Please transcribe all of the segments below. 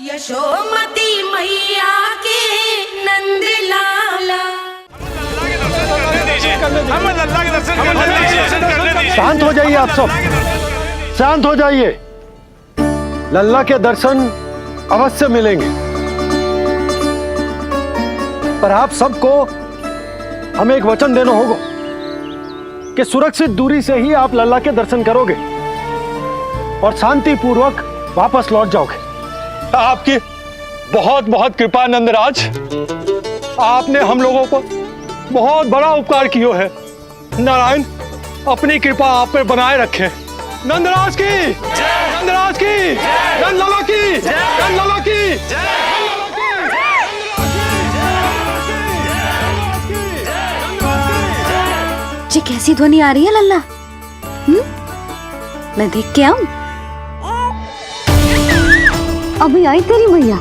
यशोमती मैया के नंद लाला। शांत हो जाइए आप सब, शांत हो जाइए। लल्ला के दर्शन अवश्य मिलेंगे, पर आप सबको हमें एक वचन देना होगा कि सुरक्षित दूरी से ही आप लल्ला के दर्शन करोगे और शांति पूर्वक वापस लौट जाओगे। आपकी बहुत बहुत कृपा नंदराज, आपने हम लोगों को बहुत बड़ा उपकार किया है। नारायण अपनी कृपा आप पर बनाए रखे। नंदराज की, नंदराज की, नंदलाला की, नंदलाला की। जी कैसी ध्वनि आ रही है लल्ला? मैं देख के आऊं? अभी आई तेरी मैया।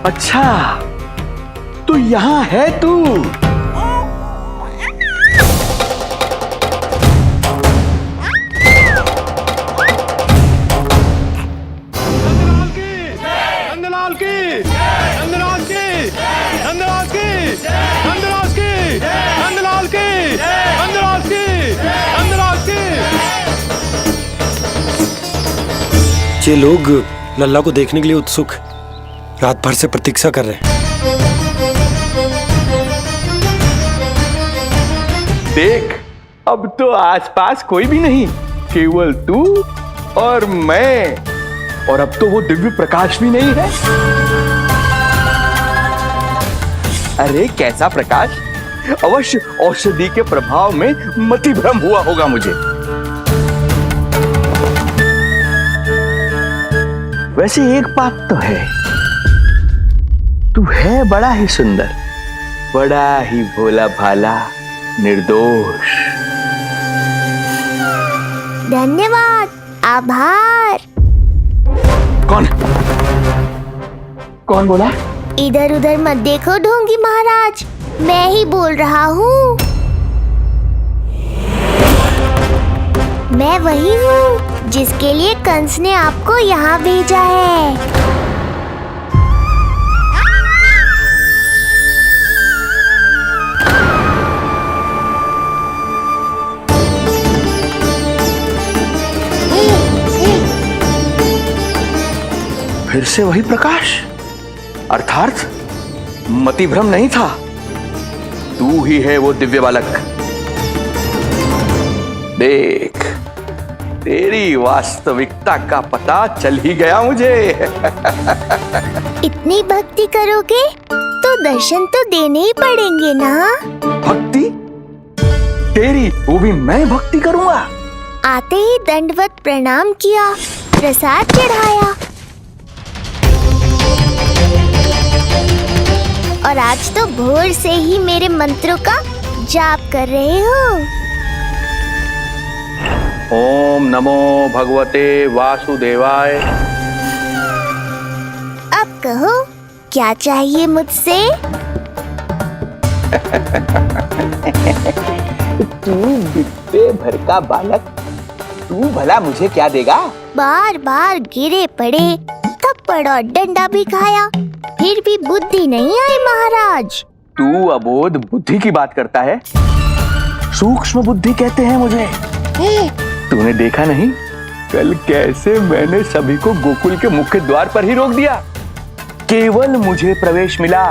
अच्छा तो यहाँ है तू। नंदलाल की, नंदराज की, नंदराज की, नंदराज की, नंदलाल की, नंदराज की, नंदराज की। ये लोग लल्ला को देखने के लिए उत्सुक रात भर से प्रतीक्षा कर रहे हैं। देख अब तो आसपास कोई भी नहीं, केवल तू और मैं। और अब तो वो दिव्य प्रकाश भी नहीं है। अरे कैसा प्रकाश? अवश्य औषधि के प्रभाव में मति भ्रम हुआ होगा मुझे। वैसे एक बात तो है, तू है बड़ा ही सुंदर, बड़ा ही भोला भाला, निर्दोष। धन्यवाद, आभार। कौन कौन बोला? इधर उधर मत देखो ढोंगी महाराज, मैं ही बोल रहा हूँ। मैं वही हूँ जिसके लिए कंस ने आपको यहाँ भेजा है। फिर से वही प्रकाश, अर्थात मतिभ्रम नहीं था। तू ही है वो दिव्य बालक। देख तेरी वास्तविकता का पता चल ही गया मुझे। इतनी भक्ति करोगे तो दर्शन तो देने ही पड़ेंगे ना। भक्ति तेरी, वो भी मैं भक्ति करूंगा? आते ही दंडवत प्रणाम किया, प्रसाद चढ़ाया, और आज तो भोर से ही मेरे मंत्रों का जाप कर रहे हो। ओम नमो भगवते वासुदेवाय। अब कहो क्या चाहिए मुझसे? तू बित्ते भर का बालक, तू भला मुझे क्या देगा? बार बार गिरे पड़े, थप्पड़ और डंडा भी खाया, फिर भी बुद्धि नहीं आई महाराज। तू अबोध बुद्धि की बात करता है? सूक्ष्म बुद्धि कहते हैं मुझे। तूने देखा नहीं कल कैसे मैंने सभी को गोकुल के मुख्य द्वार पर ही रोक दिया? केवल मुझे प्रवेश मिला।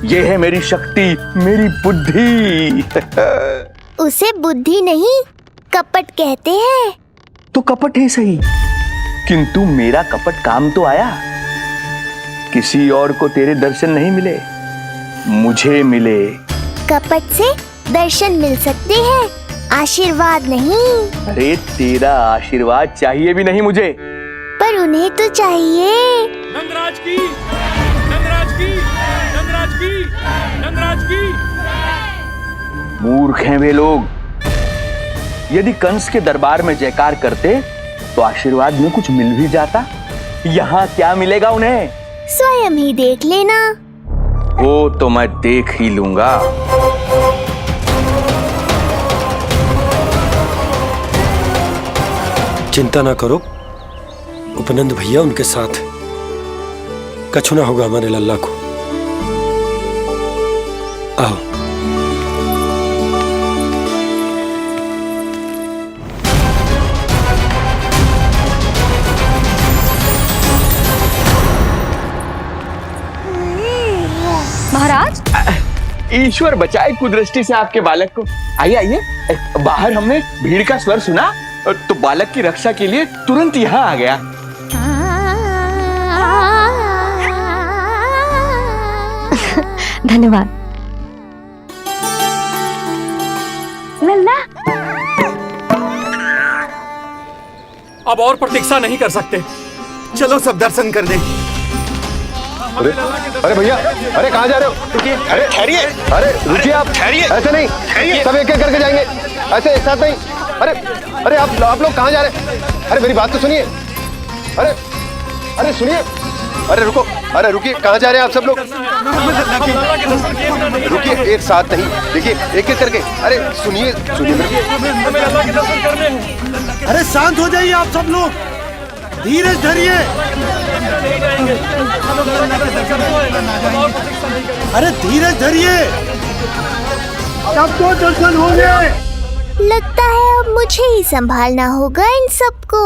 यह है मेरी शक्ति, मेरी बुद्धि। उसे बुद्धि नहीं कपट कहते हैं। तो कपट ही सही, किंतु मेरा कपट काम तो आया। किसी और को तेरे दर्शन नहीं मिले, मुझे मिले। कपट से दर्शन मिल सकते हैं, आशीर्वाद नहीं। अरे तेरा आशीर्वाद चाहिए भी नहीं मुझे। पर उन्हें तो चाहिए। नंदराज की, नंदराज की, नंदराज की, नंदराज की। मूर्ख हैं वे लोग। यदि कंस के दरबार में जयकार करते तो आशीर्वाद में कुछ मिल भी जाता। यहाँ क्या मिलेगा उन्हें? स्वयं ही देख लेना। वो तो मैं देख ही लूंगा। चिंता ना करो, उपनंद भैया उनके साथ, कछु ना होगा हमारे लल्ला को। आओ। महाराज, ईश्वर बचाए कुदृष्टि से आपके बालक को। आइए आइए, बाहर हमने भीड़ का स्वर सुना तो बालक की रक्षा के लिए तुरंत यहाँ आ गया। धन्यवाद। लल्ला, अब और प्रतीक्षा नहीं कर सकते, चलो सब दर्शन कर दें। अरे भैया, अरे कहाँ जा रहे हो? अरे ठहरिए, अरे रुकिए, आप ठहरिए। ऐसे नहीं, सब एक एक करके जाएंगे, ऐसे एक साथ नहीं। अरे आप लोग कहाँ जा रहे हैं? अरे मेरी बात तो सुनिए। अरे सुनिए, अरे रुको, अरे रुकिए, कहाँ जा रहे हैं आप सब लोग? रुकिए, एक साथ नहीं, देखिए एक एक करके। अरे सुनिए अरे शांत हो जाइए आप सब लोग, धीरज धरिए। अरे धीरज धरिए, सबको दर्शन होंगे। लगता है अब मुझे ही संभालना होगा इन सबको।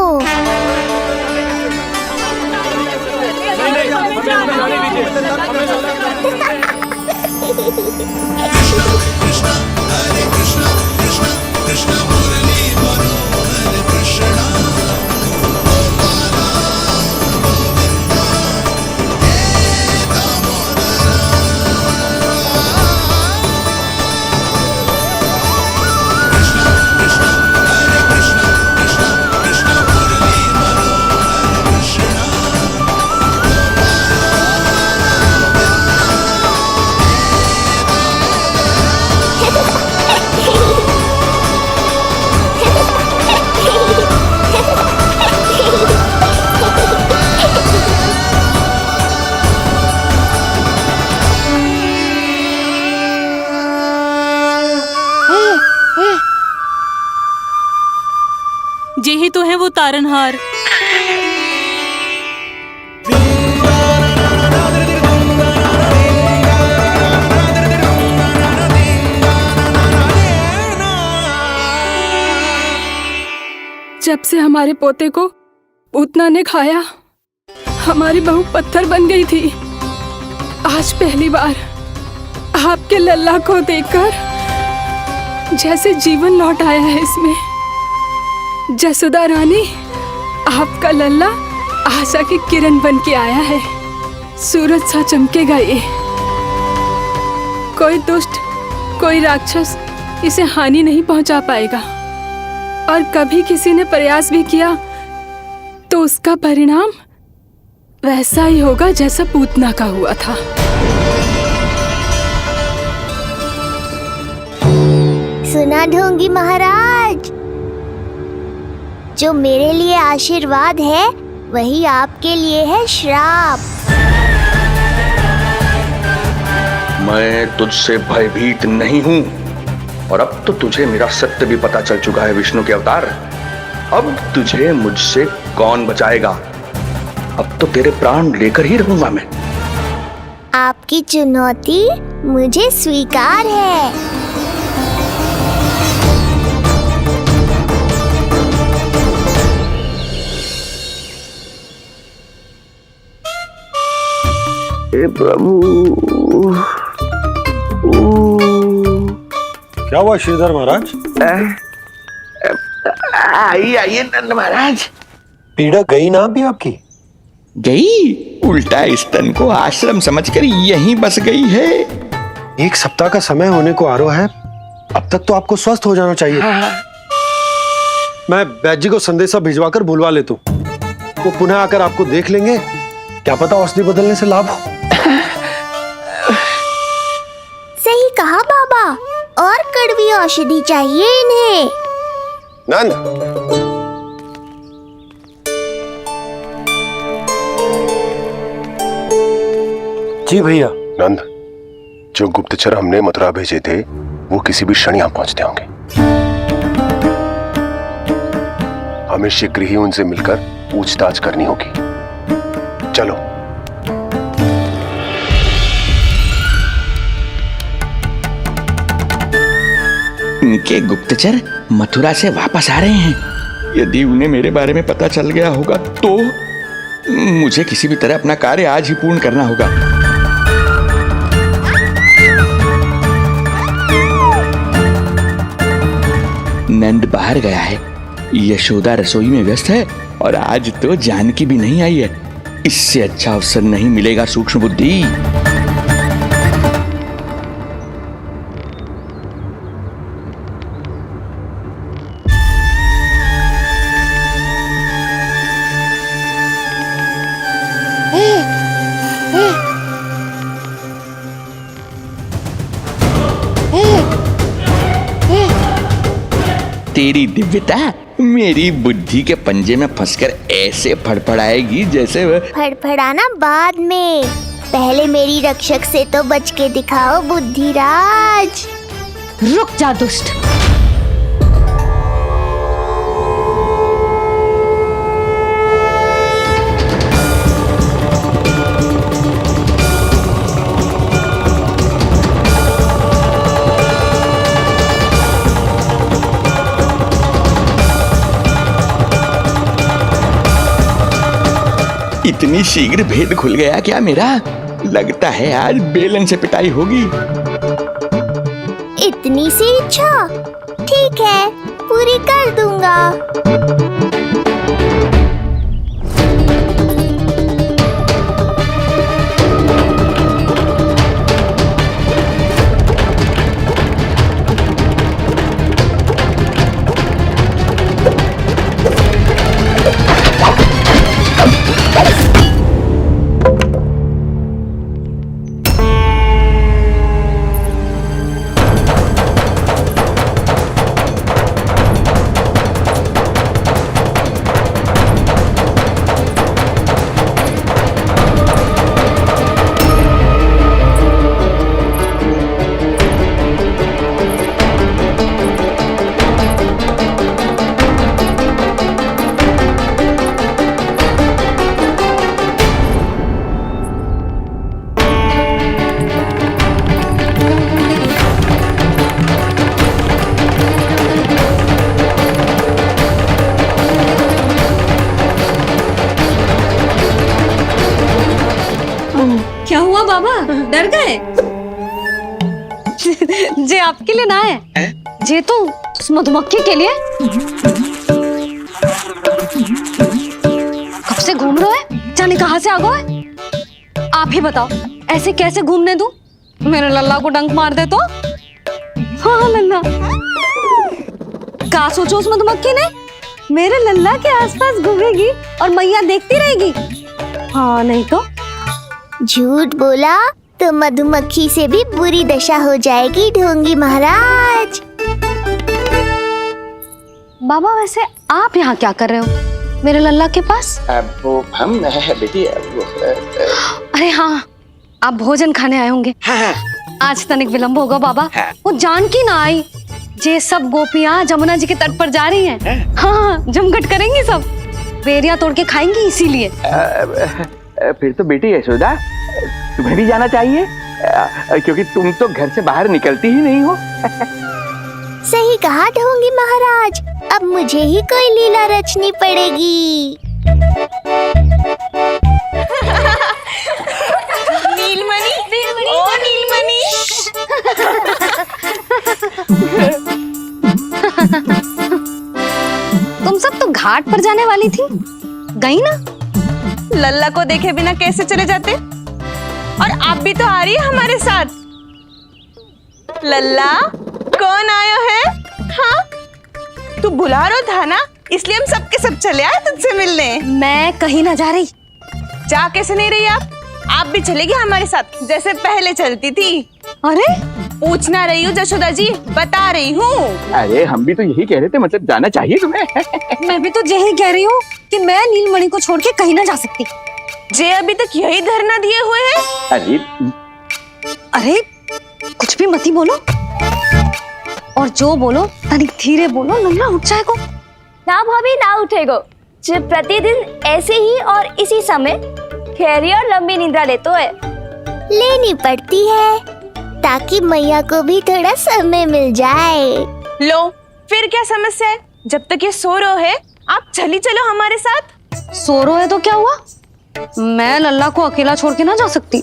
जे ही तो है वो तारनहार। जब से हमारे पोते को पूतना ने खाया, हमारी बहू पत्थर बन गई थी। आज पहली बार आपके लल्ला को देखकर जैसे जीवन लौट आया है इसमें। जसोदा रानी, आपका लल्ला आशा की किरण बन के आया है। सूरज सा चमकेगा ये। कोई दुष्ट, कोई राक्षस इसे हानि नहीं पहुंचा पाएगा। और कभी किसी ने प्रयास भी किया तो उसका परिणाम वैसा ही होगा जैसा पूतना का हुआ था। सुना ढोंगी महाराज, जो मेरे लिए आशीर्वाद है वही आपके लिए है श्राप। मैं तुझसे भयभीत नहीं हूं, और अब तो तुझे मेरा सत्य भी पता चल चुका है विष्णु के अवतार। अब तुझे मुझसे कौन बचाएगा? अब तो तेरे प्राण लेकर ही रहूंगा मैं। आपकी चुनौती मुझे स्वीकार है। हे प्रभु। क्या हुआ श्रीधर महाराज? आइए आइए नंद महाराज। पीड़ा गई ना अभी आपकी? गई? उल्टा स्तन को आश्रम समझकर यहीं बस गई है। 1 सप्ताह का समय होने को आ रहा है, अब तक तो आपको स्वस्थ हो जाना चाहिए। मैं वैद्य जी को संदेशा भिजवाकर बुलवा लेता हूँ। वो पुनः आकर आपको देख लेंगे, क्या पता औषधि बदलने से लाभ हो। सही कहा बाबा, और कड़वी औषधि चाहिए इन्हें। नंद, जी भैया। नंद, जो गुप्तचर हमने मथुरा भेजे थे वो किसी भी क्षण यहाँ पहुंचते होंगे। हमें शीघ्र ही उनसे मिलकर पूछताछ करनी होगी। चलो। इनके गुप्तचर मथुरा से वापस आ रहे हैं। यदि उन्हें मेरे बारे में पता चल गया होगा तो मुझे किसी भी तरह अपना कार्य आज ही पूर्ण करना होगा। नंद बाहर गया है, यशोदा रसोई में व्यस्त है और आज तो जानकी भी नहीं आई है। इससे अच्छा अवसर नहीं मिलेगा सूक्ष्म बुद्धि। तेरी दिव्यता मेरी बुद्धि के पंजे में फंसकर ऐसे फड़फड़ाएगी जैसे फड़फड़ाना बाद में, पहले मेरी रक्षक से तो बच के दिखाओ बुद्धिराज। रुक जा दुष्ट। इतनी शीघ्र भेद खुल गया क्या मेरा? लगता है आज बेलन से पिटाई होगी। इतनी सी इच्छा? ठीक है, पूरी कर दूंगा। क्या हुआ बाबा, डर गए? जे आपके लिए ना है, जे तो उस मधुमक्खी के लिए। कब से घूम रहे हैं, जाने कहां से आ गए? आप ही बताओ, ऐसे कैसे घूमने दूं? मेरे लल्ला को डंक मार दे तो? हाँ लल्ला, क्या सोचो उस मधुमक्खी ने? मेरे लल्ला के आसपास घूमेगी और मैया देखती रहेगी। हाँ नहीं तो झूठ बोला तो मधुमक्खी से भी बुरी दशा हो जाएगी ढोंगी महाराज। बाबा वैसे आप यहाँ क्या कर रहे हो मेरे लल्ला के पास? वो हम बेटी अरे हाँ, आप भोजन खाने आए होंगे। हाँ। आज तनिक विलंब होगा बाबा। हाँ। वो जानकी ना आई, जे सब गोपियाँ जमुना जी के तट पर जा रही हैं। हाँ, जमघट करेंगी सब, बेरिया तोड़ के खाएंगी इसीलिए। फिर तो बेटी यशोदा तुम्हें भी जाना चाहिए, क्योंकि तुम तो घर से बाहर निकलती ही नहीं हो। सही कहा ढोंगी महाराज, अब मुझे ही कोई लीला रचनी पड़ेगी। नीलमणि, ओ नीलमणि। तुम सब तो घाट पर जाने वाली थी, गई ना? लल्ला को देखे बिना कैसे चले जाते? और आप भी तो आ रही है हमारे साथ। लल्ला, कौन आयो है? हाँ, तू बुलारो था ना, इसलिए हम सब के सब चले आए तुझसे मिलने। मैं कहीं ना जा रही। जा कैसे नहीं रही आप भी चलेगी हमारे साथ, जैसे पहले चलती थी। अरे पूछना रही हूँ जशोदा जी, बता रही हूँ। अरे हम भी तो यही कह रहे थे, मतलब जाना चाहिए तुम्हें। मैं भी तो यही कह रही हूँ कि मैं नीलमणि को छोड़ के कहीं ना जा सकती। जे अभी तक यही धरना दिए हुए हैं। अरे अरे कुछ भी मती बोलो, और जो बोलो तनिक धीरे बोलो, लल्ला उठ जाएगो। ना भाभी ना उठेगो। जब प्रतिदिन ऐसे ही और इसी समय गहरी और लंबी निद्रा लेते है। लेनी पड़ती है ताकि मैया को भी थोड़ा समय मिल जाए। लो फिर क्या समस्या है? जब तक ये सो रहे है आप चली चलो हमारे साथ। सो रहे है तो क्या हुआ? मैं लल्ला को अकेला छोड़ के ना जा सकती।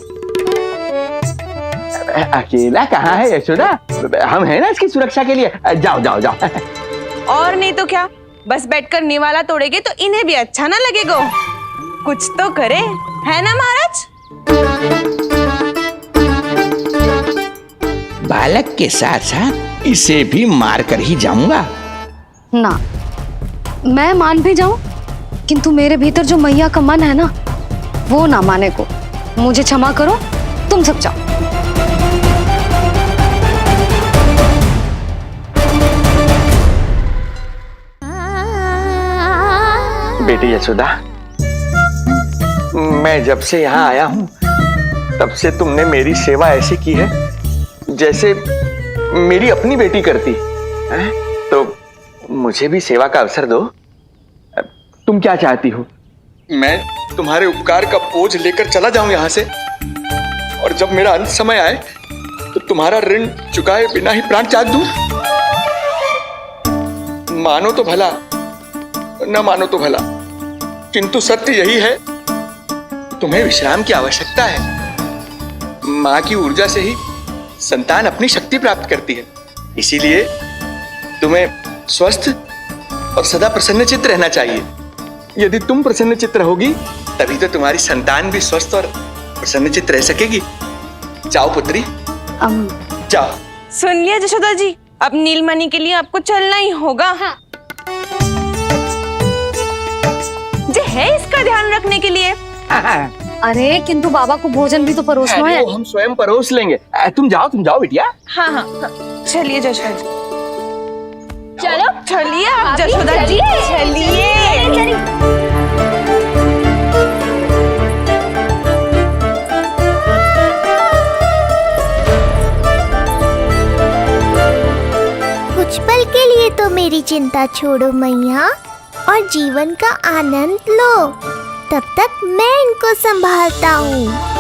अकेला कहाँ है यशोदा, हम हैं ना इसकी सुरक्षा के लिए। जाओ जाओ जाओ। और नहीं तो क्या, बस बैठकर निवाला तोड़ेगे तो इन्हें भी अच्छा ना लगेगा। कुछ तो करे, है ना महाराज? बालक के साथ साथ इसे भी मार कर ही जाऊंगा। ना, मैं मान भी जाऊं, किंतु मेरे भीतर जो मैया का मन है ना, वो ना माने को। मुझे क्षमा करो, तुम सब जाओ। बेटी यशोदा, मैं जब से यहाँ आया हूँ तब से तुमने मेरी सेवा ऐसी की है जैसे मेरी अपनी बेटी करती है। तो मुझे भी सेवा का अवसर दो। तुम क्या चाहती हो? मैं तुम्हारे उपकार का बोझ लेकर चला जाऊं यहाँ से, और जब मेरा अंत समय आए तो तुम्हारा ऋण चुकाए बिना ही प्राण त्याग दूं? मानो तो भला, न मानो तो भला, किंतु सत्य यही है, तुम्हें विश्राम की आवश्यकता है। माँ की ऊर्जा से ही संतान अपनी शक्ति प्राप्त करती है। इसीलिए तुम्हें स्वस्थ और सदा प्रसन्नचित्त रहना चाहिए। यदि तुम प्रसन्नचित्त रहोगी तभी तो तुम्हारी संतान भी स्वस्थ और प्रसन्नचित्त रह सकेगी। जाओ पुत्री, जाओ। सुन लिया जशोदा जी, अब नीलमणि के लिए आपको चलना ही होगा। हाँ। जे है इसका ध्यान रखने के लिए। अरे किंतु बाबा को भोजन भी तो परोसना है। वो हम स्वयं परोस लेंगे। तुम जाओ बिटिया। हाँ हाँ, चलिए जशोदा जी। चलो चलिए आप जशोदा जी, चलिए। कुछ पल के लिए तो मेरी चिंता छोड़ो मैया और जीवन का आनंद लो। तब तक मैं इनको संभालता हूँ।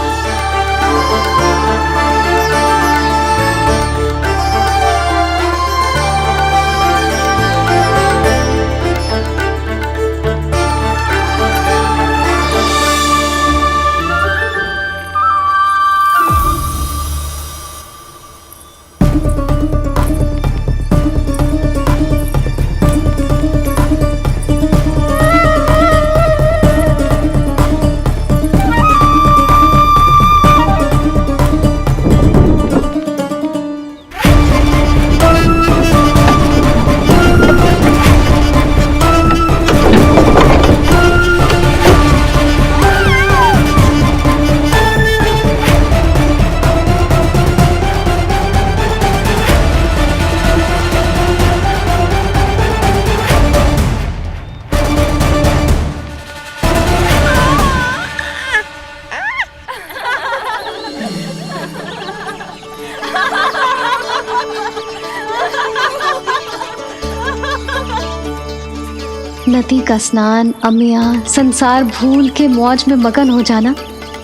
नदी का स्नान, अमिया, संसार भूल के मौज में मगन हो जाना,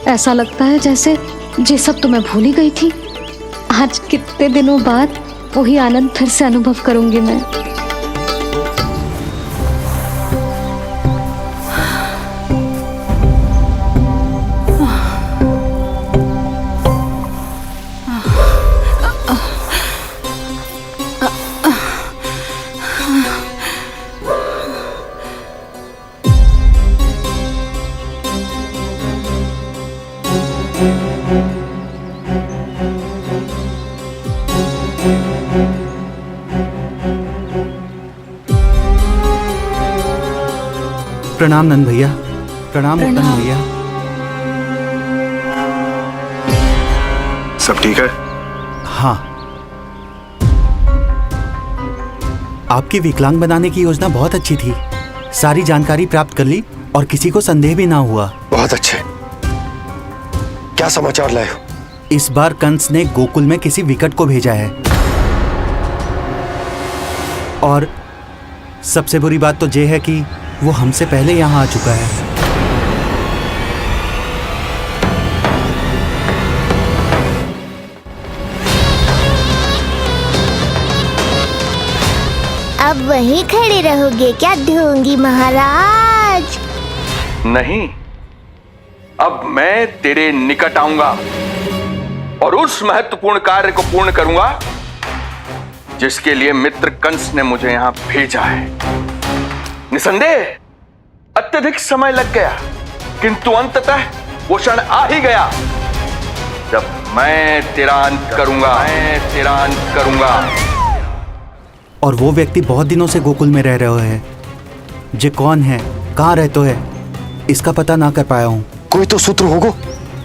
ऐसा लगता है जैसे ये सब तो मैं भूल ही गई थी। आज कितने दिनों बाद वही आनंद फिर से अनुभव करूंगी मैं। प्रणाम नंद भैया। प्रणाम उत्तम भैया। सब ठीक है? हाँ, आपकी विकलांग बनाने की योजना बहुत अच्छी थी। सारी जानकारी प्राप्त कर ली और किसी को संदेह भी ना हुआ। बहुत अच्छे। क्या समाचार लाए हो? इस बार कंस ने गोकुल में किसी विकट को भेजा है। और सबसे बुरी बात तो ये है कि वो हमसे पहले यहाँ आ चुका है। अब वहीं खड़े रहोगे क्या ढोंगी महाराज? नहीं, अब मैं तेरे निकट आऊंगा और उस महत्वपूर्ण कार्य को पूर्ण करूंगा जिसके लिए मित्र कंस ने मुझे यहां भेजा है। निसंदेह अत्यधिक समय लग गया, किंतु अंततः वो क्षण आ ही गया जब मैं तेरा अंत करूंगा। और वो व्यक्ति बहुत दिनों से गोकुल में रह रहे हैं। जे कौन है, कहाँ रहते है, इसका पता ना कर पाया हूँ। कोई तो सूत्र होगा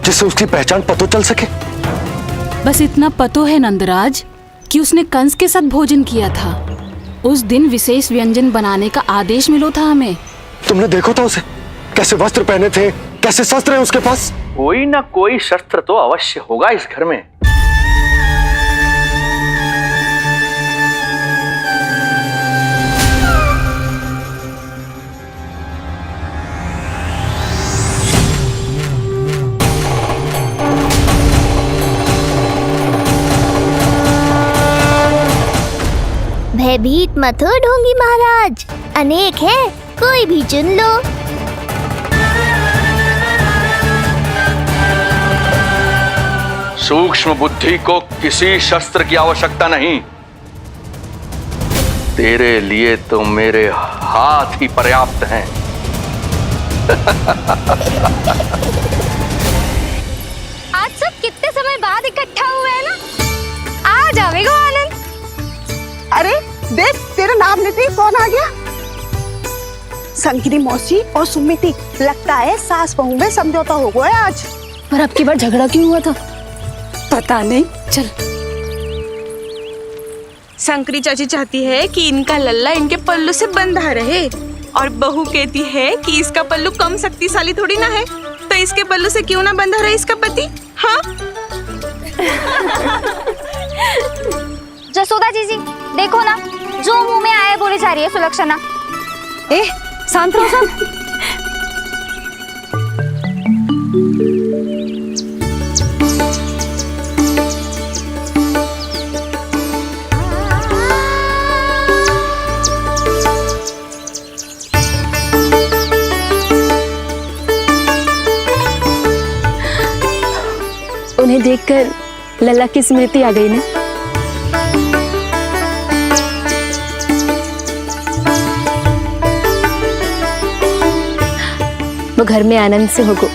जिससे उसकी पहचान पता चल सके। बस इतना पतो है नंदराज कि उसने कंस के साथ भोजन किया था। उस दिन विशेष व्यंजन बनाने का आदेश मिलो था हमें। तुमने देखो था उसे? कैसे वस्त्र पहने थे, कैसे शस्त्र है उसके पास? कोई ना कोई शस्त्र तो अवश्य होगा इस घर में। भयभीत मत हो ढोंगी महाराज, अनेक है, कोई भी चुन लो। सूक्ष्म बुद्धि को किसी शस्त्र की आवश्यकता नहीं। तेरे लिए तो मेरे हाथ ही पर्याप्त हैं। आज सब कितने समय बाद इकट्ठा हुए हैं ना। आ जाएगा आनंद। अरे देख, तेरा नाम लेते ही कौन आ गया? संगिनी मौसी और सुमिति, लगता है सास बहू में समझौता हो गया आज। पर अब की बार झगड़ा क्यों हुआ था? पता नहीं। चल। शंकरी चाची चाहती है कि इनका लल्ला इनके पल्लू से बंधा रहे, और बहू कहती है कि इसका पल्लू कम शक्तिशाली थोड़ी ना है, तो इसके पल्लू से क्यों ना बंधा रहे इसका पति। हाँ जसोदा जीजी, देखो ना, जो मुंह में आए बोली जा रही है सुलक्षणा। ए, शांत रहो सब। उन्हें देखकर लल्ला की स्मृति आ गई ना। वो घर में आनंद से होगो।